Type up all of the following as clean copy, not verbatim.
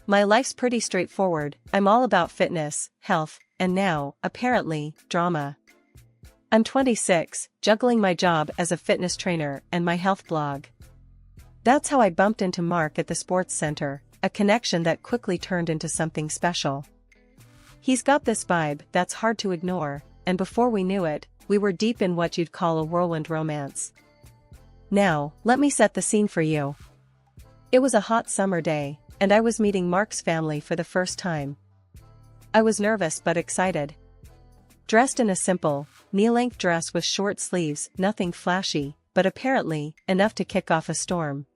My life's pretty straightforward. I'm all about fitness, health, and now, apparently, drama. I'm 26, juggling my job as a fitness trainer and my health blog. That's how I bumped into Mark at the sports center, a connection that quickly turned into something special. He's got this vibe that's hard to ignore, and before we knew it, we were deep in what you'd call a whirlwind romance. Now, let me set the scene for you. It was a hot summer day, and I was meeting Mark's family for the first time. I was nervous but excited. Dressed in a simple, knee-length dress with short sleeves, nothing flashy, but apparently, enough to kick off a storm.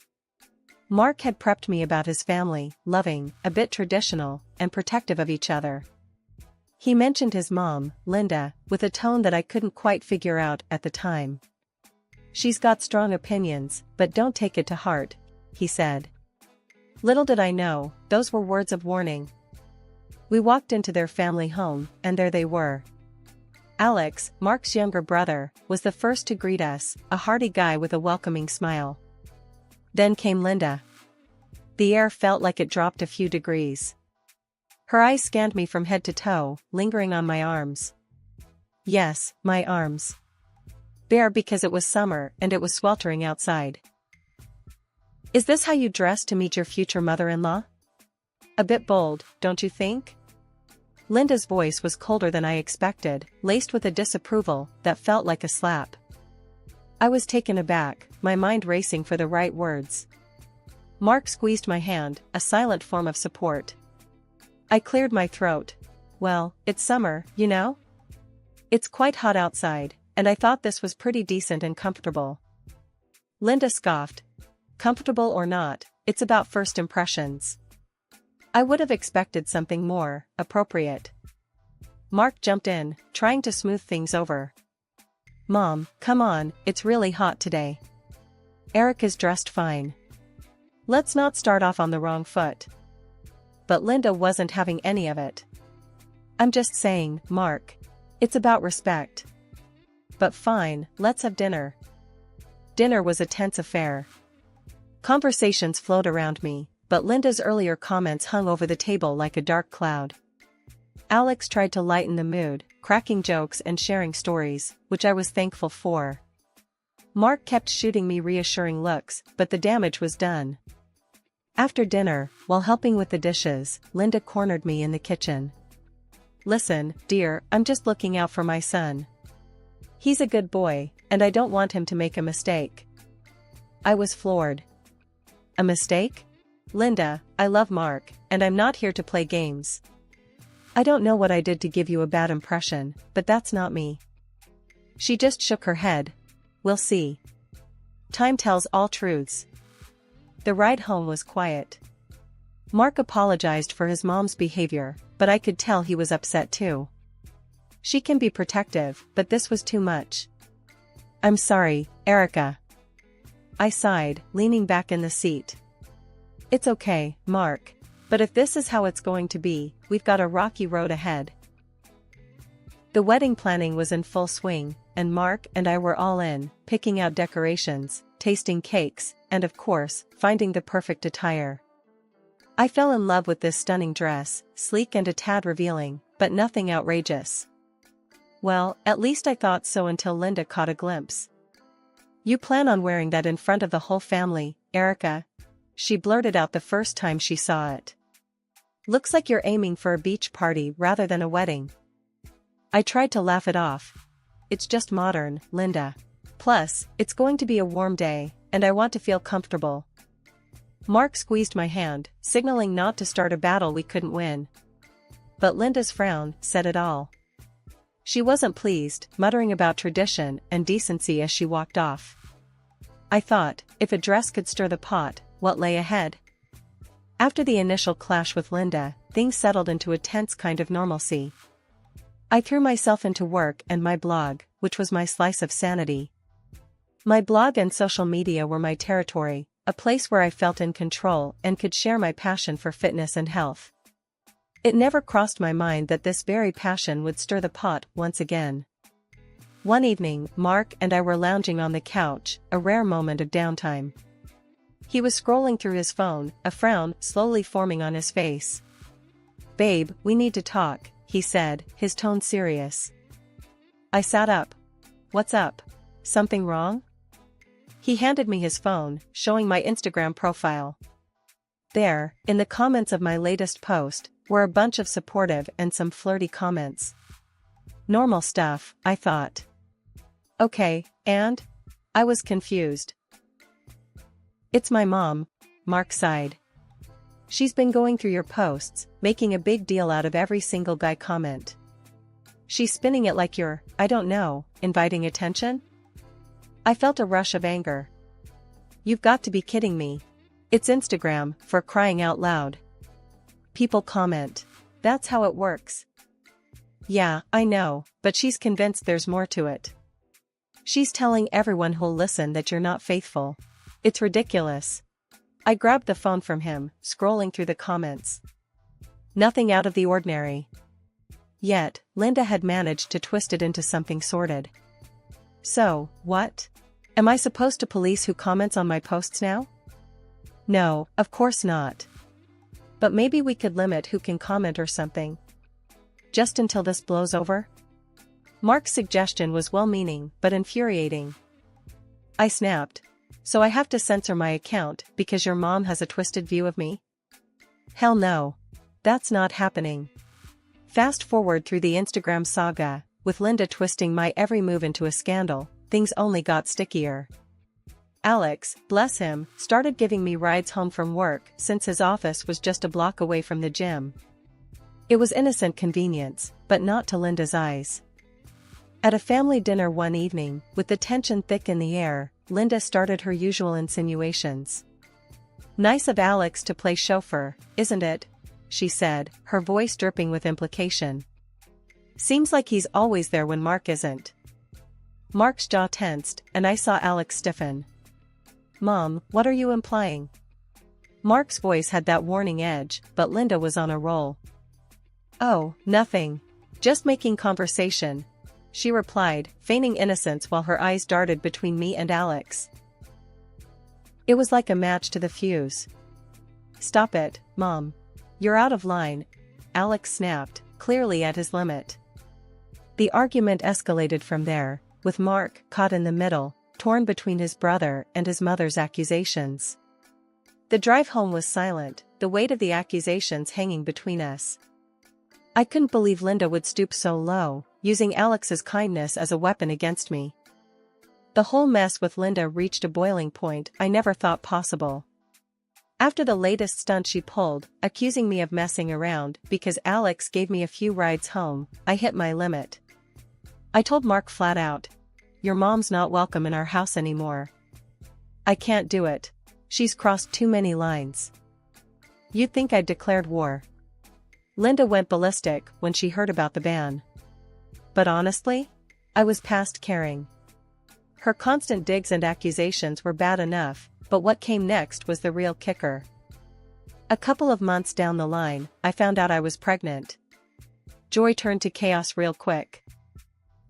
Mark had prepped me about his family, loving, a bit traditional, and protective of each other. He mentioned his mom, Linda, with a tone that I couldn't quite figure out at the time. "She's got strong opinions, but don't take it to heart," he said. Little did I know, those were words of warning. We walked into their family home, and there they were. Alex, Mark's younger brother, was the first to greet us, a hearty guy with a welcoming smile. Then came Linda. The air felt like it dropped a few degrees. Her eyes scanned me from head to toe, lingering on my arms. Yes, my arms. Bare because it was summer and it was sweltering outside. "Is this how you dress to meet your future mother-in-law? A bit bold, don't you think?" Linda's voice was colder than I expected, laced with a disapproval that felt like a slap. I was taken aback, my mind racing for the right words. Mark squeezed my hand, a silent form of support. I cleared my throat. "Well, it's summer, you know? It's quite hot outside, and I thought this was pretty decent and comfortable." Linda scoffed. "Comfortable or not, it's about first impressions." I would have expected something more appropriate. Mark jumped in, trying to smooth things over. "Mom, come on, it's really hot today. Erica's dressed fine. Let's not start off on the wrong foot." But Linda wasn't having any of it. "I'm just saying, Mark. It's about respect." "But fine, let's have dinner." Dinner was a tense affair. Conversations flowed around me, but Linda's earlier comments hung over the table like a dark cloud. Alex tried to lighten the mood, cracking jokes and sharing stories, which I was thankful for. Mark kept shooting me reassuring looks, but the damage was done. After dinner, while helping with the dishes, Linda cornered me in the kitchen. "Listen, dear, I'm just looking out for my son. He's a good boy, and I don't want him to make a mistake." I was floored. "A mistake? Linda, I love Mark, and I'm not here to play games. I don't know what I did to give you a bad impression, but that's not me." She just shook her head. "We'll see. Time tells all truths." The ride home was quiet. Mark apologized for his mom's behavior, but I could tell he was upset too. She can be protective, but this was too much. "I'm sorry, Erica." I sighed, leaning back in the seat. "It's okay, Mark. But if this is how it's going to be, we've got a rocky road ahead." The wedding planning was in full swing, and Mark and I were all in, picking out decorations, tasting cakes, and of course, finding the perfect attire. I fell in love with this stunning dress, sleek and a tad revealing, but nothing outrageous. Well, at least I thought so until Linda caught a glimpse. "You plan on wearing that in front of the whole family, Erica?" she blurted out the first time she saw it. "Looks like you're aiming for a beach party rather than a wedding." I tried to laugh it off. "It's just modern, Linda. Plus, it's going to be a warm day, and I want to feel comfortable." Mark squeezed my hand, signaling not to start a battle we couldn't win. But Linda's frown said it all. She wasn't pleased, muttering about tradition and decency as she walked off. I thought, if a dress could stir the pot, what lay ahead? After the initial clash with Linda, things settled into a tense kind of normalcy. I threw myself into work and my blog, which was my slice of sanity. My blog and social media were my territory, a place where I felt in control and could share my passion for fitness and health. It never crossed my mind that this very passion would stir the pot once again. One evening, Mark and I were lounging on the couch, a rare moment of downtime. He was scrolling through his phone, a frown slowly forming on his face. "Babe, we need to talk," he said, his tone serious. I sat up. "What's up? Something wrong?" He handed me his phone, showing my Instagram profile. There, in the comments of my latest post, were a bunch of supportive and some flirty comments. Normal stuff, I thought. Okay, and? I was confused. "It's my mom," Mark sighed. "She's been going through your posts, making a big deal out of every single guy comment. She's spinning it like you're, I don't know, inviting attention?" I felt a rush of anger. "You've got to be kidding me. It's Instagram, for crying out loud. People comment. That's how it works." "Yeah, I know, but she's convinced there's more to it. She's telling everyone who'll listen that you're not faithful. It's ridiculous." I grabbed the phone from him, scrolling through the comments. Nothing out of the ordinary. Yet, Linda had managed to twist it into something sordid. "So, what? Am I supposed to police who comments on my posts now?" "No, of course not. But maybe we could limit who can comment or something. Just until this blows over?" Mark's suggestion was well-meaning but infuriating. I snapped. "So I have to censor my account because your mom has a twisted view of me?" Hell no. That's not happening. Fast forward through the Instagram saga, with Linda twisting my every move into a scandal, things only got stickier. Alex, bless him, started giving me rides home from work since his office was just a block away from the gym. It was innocent convenience, but not to Linda's eyes. At a family dinner one evening, with the tension thick in the air, Linda started her usual insinuations. "Nice of Alex to play chauffeur, isn't it?" she said, her voice dripping with implication. "Seems like he's always there when Mark isn't." Mark's jaw tensed, and I saw Alex stiffen. "Mom, what are you implying?" Mark's voice had that warning edge, but Linda was on a roll. "Oh, nothing. Just making conversation," she replied, feigning innocence while her eyes darted between me and Alex. It was like a match to the fuse. "Stop it, Mom. You're out of line," Alex snapped, clearly at his limit. The argument escalated from there, with Mark caught in the middle, torn between his brother and his mother's accusations. The drive home was silent, the weight of the accusations hanging between us. I couldn't believe Linda would stoop so low, using Alex's kindness as a weapon against me. The whole mess with Linda reached a boiling point I never thought possible. After the latest stunt she pulled, accusing me of messing around because Alex gave me a few rides home, I hit my limit. I told Mark flat out, "Your mom's not welcome in our house anymore. I can't do it. She's crossed too many lines." "You'd think I'd declared war." Linda went ballistic when she heard about the ban. But honestly, I was past caring. Her constant digs and accusations were bad enough, but what came next was the real kicker. A couple of months down the line, I found out I was pregnant. Joy turned to chaos real quick.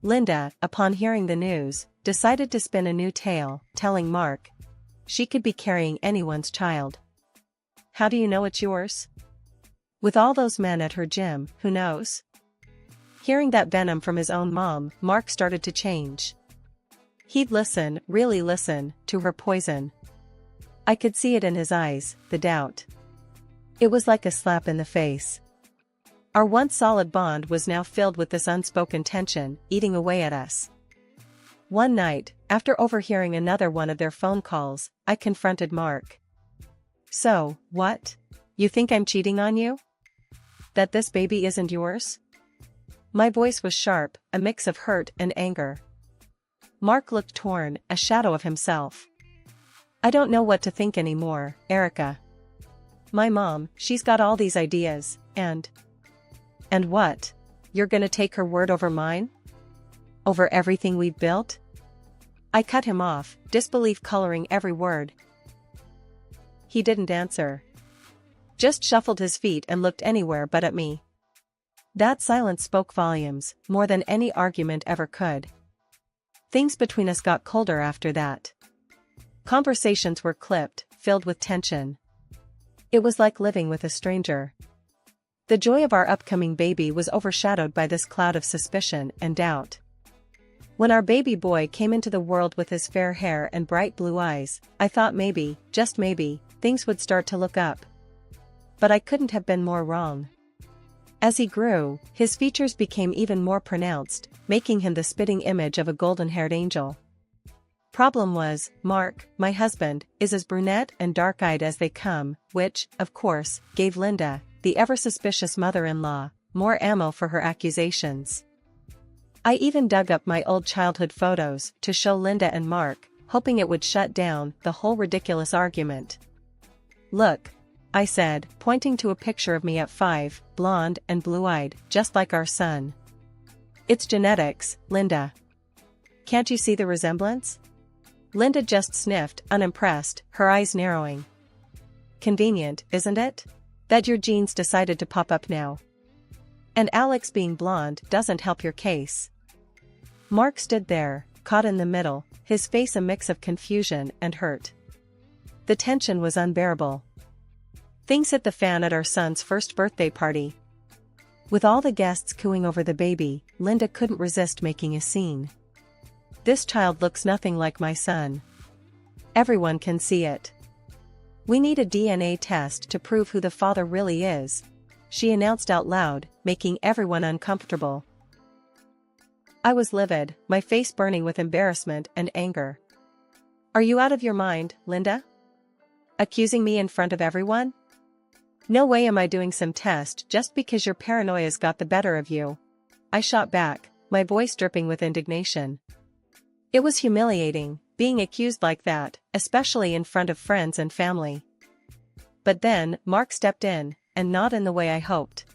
Linda, upon hearing the news, decided to spin a new tale, telling Mark she could be carrying anyone's child. "How do you know it's yours?" "With all those men at her gym, who knows?" Hearing that venom from his own mom, Mark started to change. He'd listen, really listen, to her poison. I could see it in his eyes, the doubt. It was like a slap in the face. Our once solid bond was now filled with this unspoken tension, eating away at us. One night, after overhearing another one of their phone calls, I confronted Mark. "So, what? You think I'm cheating on you? That this baby isn't yours?" My voice was sharp, a mix of hurt and anger. Mark looked torn, a shadow of himself. "I don't know what to think anymore, Erica. My mom, she's got all these ideas, and what? You're gonna take her word over mine? Over everything we've built?" I cut him off, disbelief coloring every word. He didn't answer. Just shuffled his feet and looked anywhere but at me. That silence spoke volumes, more than any argument ever could. Things between us got colder after that. Conversations were clipped, filled with tension. It was like living with a stranger. The joy of our upcoming baby was overshadowed by this cloud of suspicion and doubt. When our baby boy came into the world with his fair hair and bright blue eyes, I thought maybe, just maybe, things would start to look up. But I couldn't have been more wrong. As he grew, his features became even more pronounced, making him the spitting image of a golden-haired angel. Problem was, Mark, my husband, is as brunette and dark-eyed as they come, which, of course, gave Linda, the ever-suspicious mother-in-law, more ammo for her accusations. I even dug up my old childhood photos to show Linda and Mark, hoping it would shut down the whole ridiculous argument. Look, I said, pointing to a picture of me at 5, blonde and blue-eyed, just like our son. It's genetics, Linda. Can't you see the resemblance? Linda just sniffed, unimpressed, her eyes narrowing. Convenient, isn't it? That your genes decided to pop up now. And Alex being blonde doesn't help your case. Mark stood there, caught in the middle, his face a mix of confusion and hurt. The tension was unbearable. Things hit the fan at our son's first birthday party. With all the guests cooing over the baby, Linda couldn't resist making a scene. This child looks nothing like my son. Everyone can see it. We need a DNA test to prove who the father really is, she announced out loud, making everyone uncomfortable. I was livid, my face burning with embarrassment and anger. Are you out of your mind, Linda? Accusing me in front of everyone? No way am I doing some test just because your paranoia's got the better of you. I shot back, my voice dripping with indignation. It was humiliating, being accused like that, especially in front of friends and family. But then, Mark stepped in, and not in the way I hoped.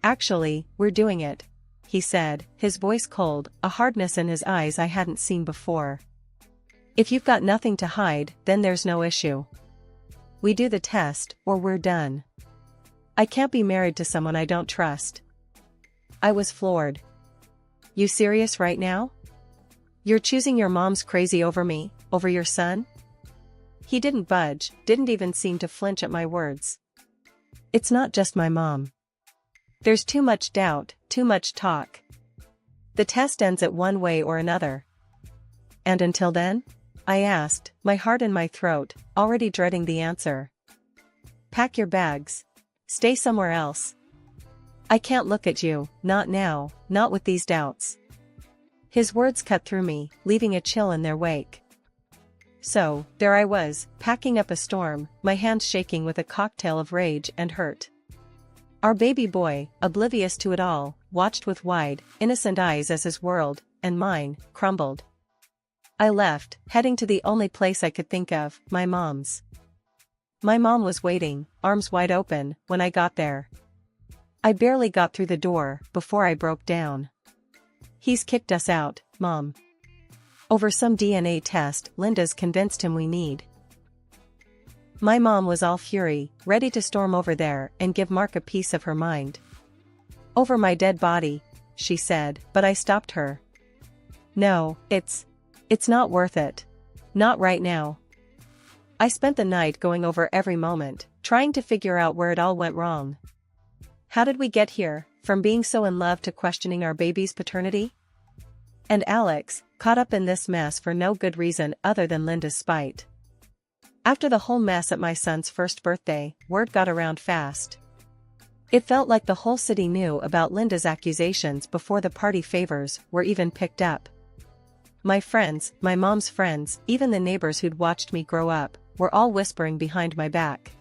Actually, we're doing it, he said, his voice cold, a hardness in his eyes I hadn't seen before. If you've got nothing to hide, then there's no issue. We do the test, or we're done. I can't be married to someone I don't trust. I was floored. You serious right now? You're choosing your mom's crazy over me, over your son? He didn't budge, didn't even seem to flinch at my words. It's not just my mom. There's too much doubt, too much talk. The test ends at one way or another. And until then? I asked, my heart in my throat, already dreading the answer. Pack your bags. Stay somewhere else. I can't look at you, not now, not with these doubts. His words cut through me, leaving a chill in their wake. So, there I was, packing up a storm, my hands shaking with a cocktail of rage and hurt. Our baby boy, oblivious to it all, watched with wide, innocent eyes as his world, and mine, crumbled. I left, heading to the only place I could think of, my mom's. My mom was waiting, arms wide open, when I got there. I barely got through the door, before I broke down. He's kicked us out, Mom. Over some DNA test Linda's convinced him we need. My mom was all fury, ready to storm over there and give Mark a piece of her mind. Over my dead body, she said, but I stopped her. No, it's not worth it. Not right now. I spent the night going over every moment, trying to figure out where it all went wrong. How did we get here, from being so in love to questioning our baby's paternity? And Alex, caught up in this mess for no good reason other than Linda's spite. After the whole mess at my son's first birthday, word got around fast. It felt like the whole city knew about Linda's accusations before the party favors were even picked up. My friends, my mom's friends, even the neighbors who'd watched me grow up, were all whispering behind my back.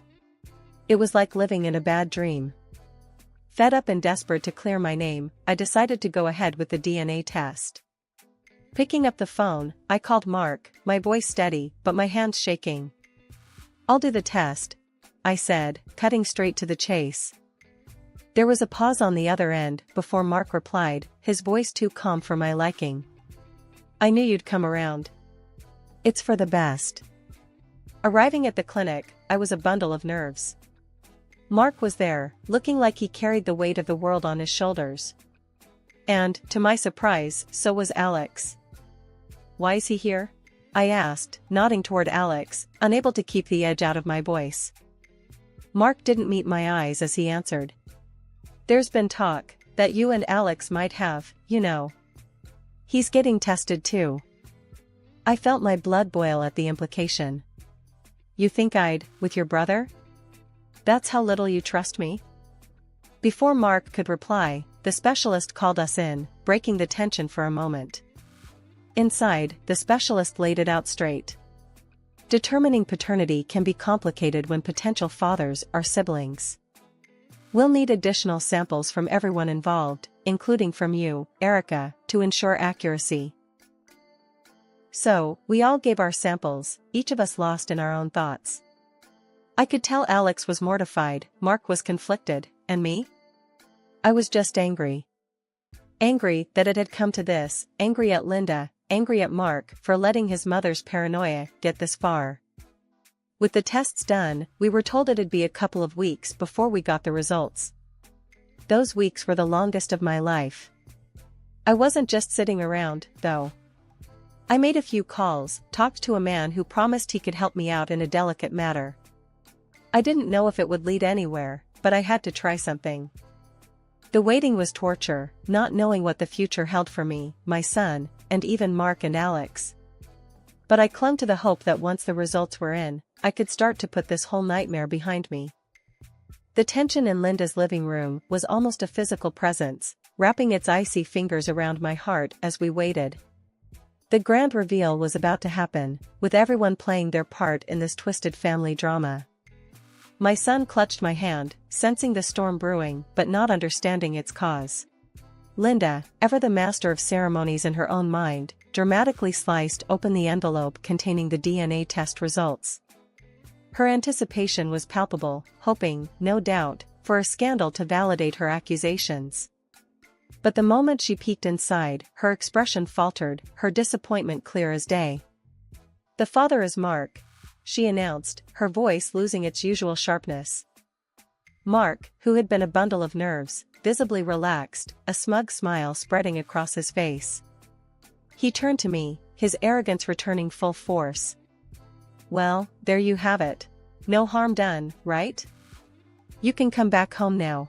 It was like living in a bad dream. Fed up and desperate to clear my name, I decided to go ahead with the DNA test. Picking up the phone, I called Mark, my voice steady, but my hands shaking. I'll do the test, I said, cutting straight to the chase. There was a pause on the other end before Mark replied, his voice too calm for my liking. I knew you'd come around. It's for the best. Arriving at the clinic, I was a bundle of nerves. Mark was there, looking like he carried the weight of the world on his shoulders. And, to my surprise, so was Alex. Why is he here? I asked, nodding toward Alex, unable to keep the edge out of my voice. Mark didn't meet my eyes as he answered. There's been talk that you and Alex might have, you know. He's getting tested too. I felt my blood boil at the implication. You think I'd, with your brother? That's how little you trust me? Before Mark could reply, the specialist called us in, breaking the tension for a moment. Inside, the specialist laid it out straight. Determining paternity can be complicated when potential fathers are siblings. We'll need additional samples from everyone involved, including from you, Erica, to ensure accuracy. So, we all gave our samples, each of us lost in our own thoughts. I could tell Alex was mortified, Mark was conflicted, and me? I was just angry. Angry that it had come to this, angry at Linda, angry at Mark for letting his mother's paranoia get this far. With the tests done, we were told it'd be a couple of weeks before we got the results. Those weeks were the longest of my life. I wasn't just sitting around, though. I made a few calls, talked to a man who promised he could help me out in a delicate matter. I didn't know if it would lead anywhere, but I had to try something. The waiting was torture, not knowing what the future held for me, my son, and even Mark and Alex. But I clung to the hope that once the results were in, I could start to put this whole nightmare behind me. The tension in Linda's living room was almost a physical presence, wrapping its icy fingers around my heart as we waited. The grand reveal was about to happen, with everyone playing their part in this twisted family drama. My son clutched my hand, sensing the storm brewing but not understanding its cause. Linda, ever the master of ceremonies in her own mind, dramatically sliced open the envelope containing the DNA test results. Her anticipation was palpable, hoping, no doubt, for a scandal to validate her accusations. But the moment she peeked inside, her expression faltered, her disappointment clear as day. "The father is Mark," she announced, her voice losing its usual sharpness. Mark, who had been a bundle of nerves, visibly relaxed, a smug smile spreading across his face. He turned to me, his arrogance returning full force. "Well, there you have it. No harm done, right? You can come back home now."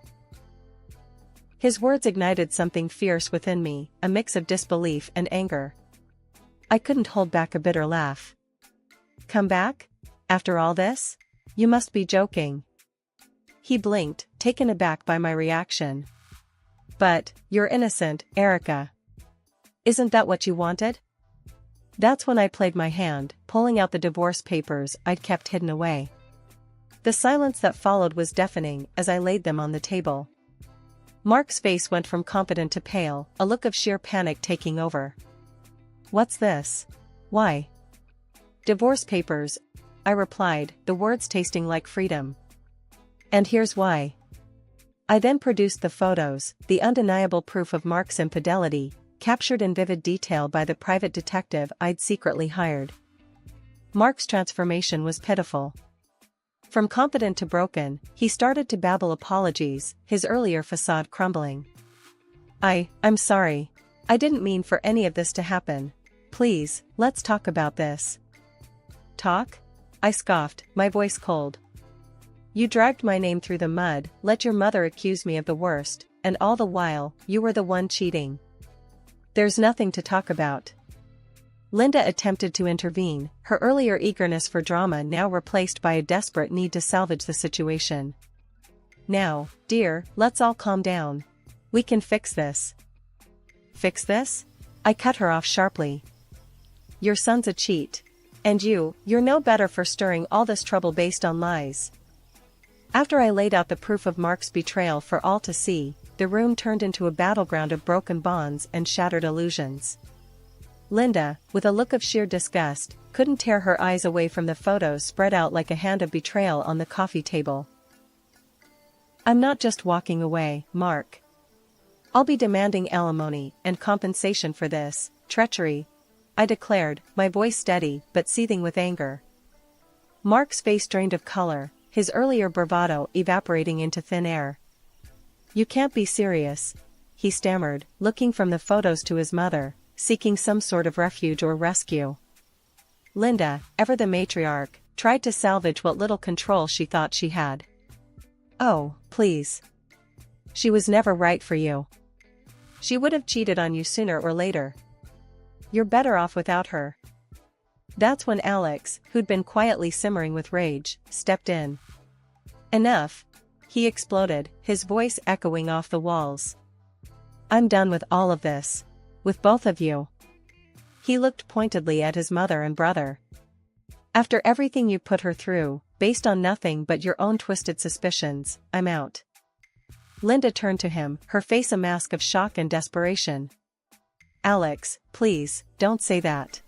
His words ignited something fierce within me, a mix of disbelief and anger. I couldn't hold back a bitter laugh. "Come back? After all this? You must be joking." He blinked, taken aback by my reaction. "But, you're innocent, Erica. Isn't that what you wanted?" That's when I played my hand, pulling out the divorce papers I'd kept hidden away. The silence that followed was deafening as I laid them on the table. Mark's face went from confident to pale, a look of sheer panic taking over. "What's this? Why?" "Divorce papers," I replied, the words tasting like freedom. "And here's why." I then produced the photos, the undeniable proof of Mark's infidelity, captured in vivid detail by the private detective I'd secretly hired. Mark's transformation was pitiful. From confident to broken, he started to babble apologies, his earlier facade crumbling. I'm sorry. I didn't mean for any of this to happen. Please, let's talk about this." "Talk?" I scoffed, my voice cold. "You dragged my name through the mud, let your mother accuse me of the worst, and all the while, you were the one cheating. There's nothing to talk about." Linda attempted to intervene, her earlier eagerness for drama now replaced by a desperate need to salvage the situation. "Now, dear, let's all calm down. We can fix this." "Fix this?" I cut her off sharply. "Your son's a cheat. And you're no better for stirring all this trouble based on lies." After I laid out the proof of Mark's betrayal for all to see, the room turned into a battleground of broken bonds and shattered illusions. Linda, with a look of sheer disgust, couldn't tear her eyes away from the photos spread out like a hand of betrayal on the coffee table. "I'm not just walking away, Mark. I'll be demanding alimony and compensation for this treachery," I declared, my voice steady but seething with anger. Mark's face drained of color, his earlier bravado evaporating into thin air. "You can't be serious," he stammered, looking from the photos to his mother, seeking some sort of refuge or rescue. Linda, ever the matriarch, tried to salvage what little control she thought she had. Oh, please. She was never right for you. She would have cheated on you sooner or later. You're better off without her. That's when Alex, who'd been quietly simmering with rage, stepped in. Enough! He exploded, his voice echoing off the walls. I'm done with all of this. With both of you. He looked pointedly at his mother and brother. After everything you put her through, based on nothing but your own twisted suspicions, I'm out. Linda turned to him, her face a mask of shock and desperation. Alex, please, don't say that.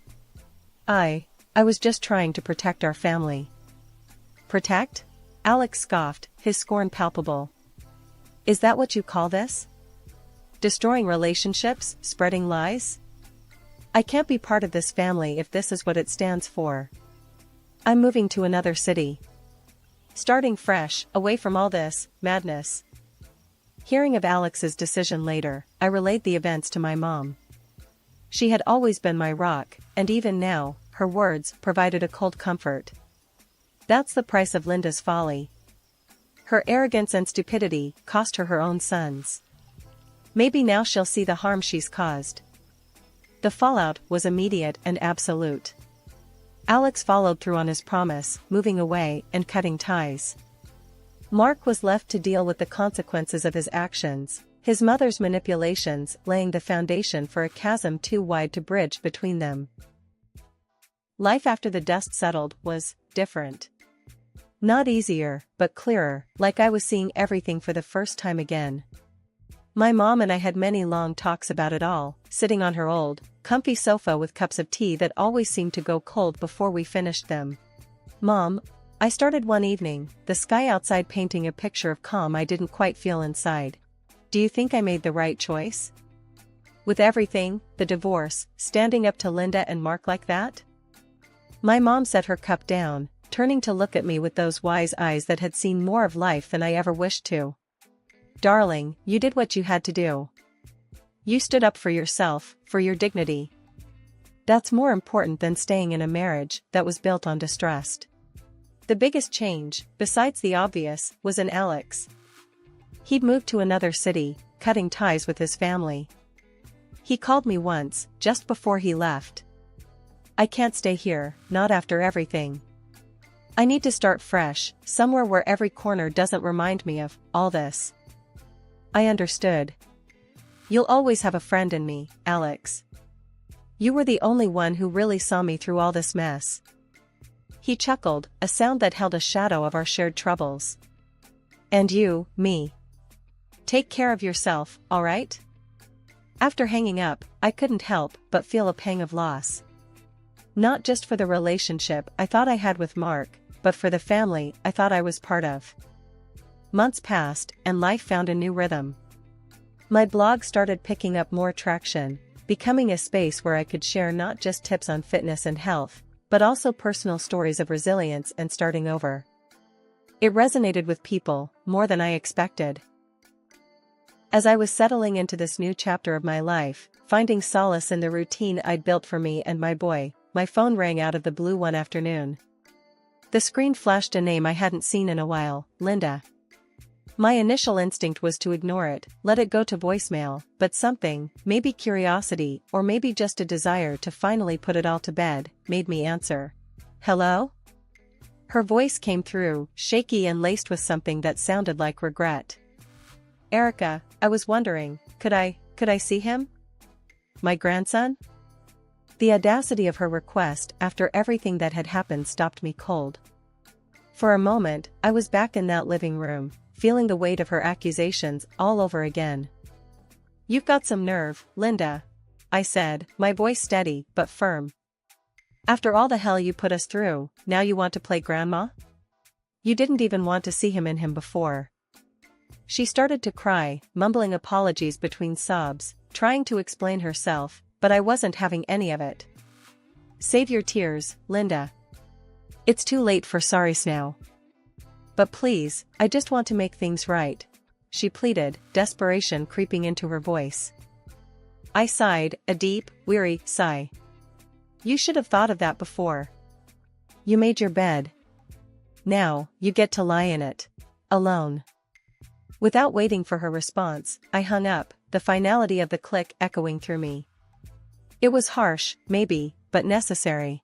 I was just trying to protect our family. Protect? Alex scoffed, his scorn palpable. Is that what you call this? Destroying relationships, spreading lies? I can't be part of this family if this is what it stands for. I'm moving to another city. Starting fresh, away from all this madness. Hearing of Alex's decision later, I relayed the events to my mom. She had always been my rock, and even now, her words provided a cold comfort. That's the price of Linda's folly. Her arrogance and stupidity cost her her own sons. Maybe now she'll see the harm she's caused. The fallout was immediate and absolute. Alex followed through on his promise, moving away and cutting ties. Mark was left to deal with the consequences of his actions, his mother's manipulations laying the foundation for a chasm too wide to bridge between them. Life after the dust settled was different. Not easier, but clearer, like I was seeing everything for the first time again. My mom and I had many long talks about it all, sitting on her old, comfy sofa with cups of tea that always seemed to go cold before we finished them. Mom, I started one evening, the sky outside painting a picture of calm I didn't quite feel inside. Do you think I made the right choice? With everything, the divorce, standing up to Linda and Mark like that? My mom set her cup down, turning to look at me with those wise eyes that had seen more of life than I ever wished to. Darling, you did what you had to do. You stood up for yourself, for your dignity. That's more important than staying in a marriage that was built on distrust. The biggest change, besides the obvious, was in Alex. He'd moved to another city, cutting ties with his family. He called me once, just before he left. I can't stay here, not after everything. I need to start fresh, somewhere where every corner doesn't remind me of all this. I understood. You'll always have a friend in me, Alex. You were the only one who really saw me through all this mess. He chuckled, a sound that held a shadow of our shared troubles. And you, me. Take care of yourself, all right? After hanging up, I couldn't help but feel a pang of loss. Not just for the relationship I thought I had with Mark, but for the family I thought I was part of. Months passed, and life found a new rhythm. My blog started picking up more traction, becoming a space where I could share not just tips on fitness and health, but also personal stories of resilience and starting over. It resonated with people, more than I expected. As I was settling into this new chapter of my life, finding solace in the routine I'd built for me and my boy, my phone rang out of the blue one afternoon. The screen flashed a name I hadn't seen in a while, Linda. My initial instinct was to ignore it, let it go to voicemail, but something, maybe curiosity or maybe just a desire to finally put it all to bed, made me answer. Hello? Her voice came through, shaky and laced with something that sounded like regret. Erica, I was wondering, could I see him? My grandson? The audacity of her request after everything that had happened stopped me cold. For a moment, I was back in that living room, feeling the weight of her accusations all over again. You've got some nerve, Linda, I said, my voice steady but firm. After all the hell you put us through, now you want to play grandma? You didn't even want to see him in him before. She started to cry, mumbling apologies between sobs, trying to explain herself, but I wasn't having any of it. Save your tears, Linda. It's too late for sorries now. But please, I just want to make things right, she pleaded, desperation creeping into her voice. I sighed, a deep, weary sigh. You should have thought of that before. You made your bed. Now, you get to lie in it. Alone. Without waiting for her response, I hung up, the finality of the click echoing through me. It was harsh, maybe, but necessary.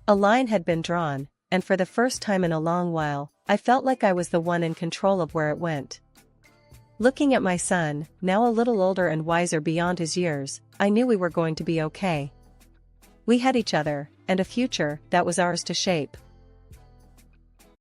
A line had been drawn, and for the first time in a long while, I felt like I was the one in control of where it went. Looking at my son, now a little older and wiser beyond his years, I knew we were going to be okay. We had each other, and a future that was ours to shape.